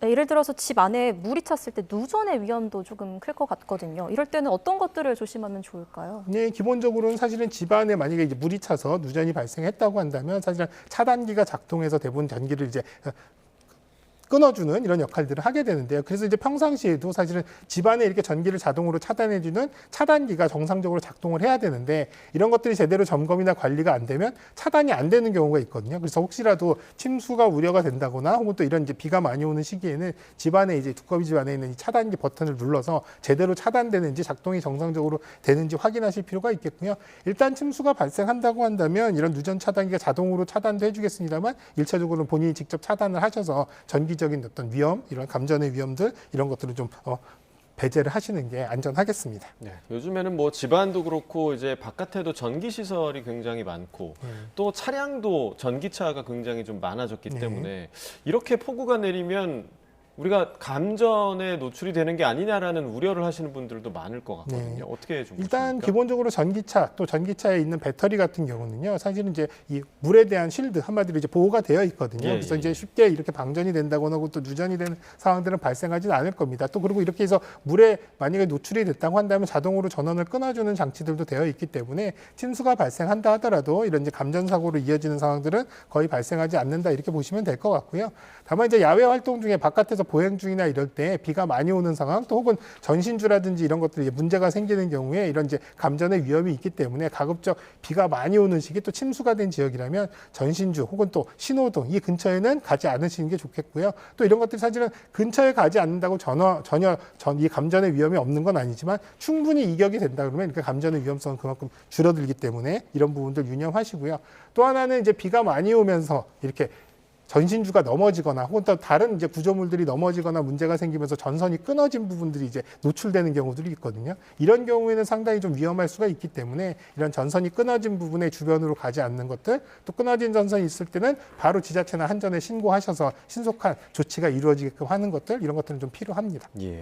예를 들어서 집 안에 물이 찼을 때 누전의 위험도 조금 클 것 같거든요. 이럴 때는 어떤 것들을 조심하면 좋을까요? 네, 기본적으로는 사실은 집안에 만약에 이제 물이 차서 누전이 발생했다고 한다면 사실은 차단기가 작동해서 대부분 전기를 이제 끊어주는 이런 역할들을 하게 되는데요. 그래서 이제 평상시에도 사실은 집안에 이렇게 전기를 자동으로 차단해주는 차단기가 정상적으로 작동을 해야 되는데 이런 것들이 제대로 점검이나 관리가 안 되면 차단이 안 되는 경우가 있거든요. 그래서 혹시라도 침수가 우려가 된다거나 혹은 또 이런 이제 비가 많이 오는 시기에는 집안에 이제 두꺼비 집 안에 있는 이 차단기 버튼을 눌러서 제대로 차단되는지 작동이 정상적으로 되는지 확인하실 필요가 있겠고요. 일단 침수가 발생한다고 한다면 이런 누전 차단기가 자동으로 차단도 해주겠습니다만 1차적으로는 본인이 직접 차단을 하셔서 전기적인 어떤 위험, 이런 감전의 위험들 이런 것들을 좀 배제를 하시는 게 안전하겠습니다. 네, 요즘에는 뭐 집안도 그렇고 이제 바깥에도 전기 시설이 굉장히 많고 또 차량도 전기차가 굉장히 좀 많아졌기 네. 때문에 이렇게 폭우가 내리면 우리가 감전에 노출이 되는 게 아니냐라는 우려를 하시는 분들도 많을 것 같거든요. 네. 어떻게 좀 일단 보십니까? 기본적으로 전기차 또 전기차에 있는 배터리 같은 경우는요, 사실은 이제 이 물에 대한 쉴드 한마디로 이제 보호가 되어 있거든요. 예, 그래서 예, 이제 예. 쉽게 이렇게 방전이 된다거나 혹은 또 누전이 되는 상황들은 발생하지는 않을 겁니다. 또 그리고 이렇게 해서 물에 만약에 노출이 됐다고 한다면 자동으로 전원을 끊어주는 장치들도 되어 있기 때문에 침수가 발생한다 하더라도 이런 이제 감전 사고로 이어지는 상황들은 거의 발생하지 않는다 이렇게 보시면 될 것 같고요. 다만 이제 야외 활동 중에 바깥에서 보행 중이나 이럴 때 비가 많이 오는 상황 또 혹은 전신주라든지 이런 것들이 문제가 생기는 경우에 이런 이제 감전의 위험이 있기 때문에 가급적 비가 많이 오는 시기 또 침수가 된 지역이라면 전신주 혹은 또 신호등 이 근처에는 가지 않으시는 게 좋겠고요. 또 이런 것들이 사실은 근처에 가지 않는다고 전혀 이 감전의 위험이 없는 건 아니지만 충분히 이격이 된다 그러면 그 감전의 위험성은 그만큼 줄어들기 때문에 이런 부분들 유념하시고요. 또 하나는 이제 비가 많이 오면서 이렇게 전신주가 넘어지거나 혹은 또 다른 이제 구조물들이 넘어지거나 문제가 생기면서 전선이 끊어진 부분들이 이제 노출되는 경우들이 있거든요. 이런 경우에는 상당히 좀 위험할 수가 있기 때문에 이런 전선이 끊어진 부분의 주변으로 가지 않는 것들 또 끊어진 전선이 있을 때는 바로 지자체나 한전에 신고하셔서 신속한 조치가 이루어지게끔 하는 것들 이런 것들은 좀 필요합니다. 예.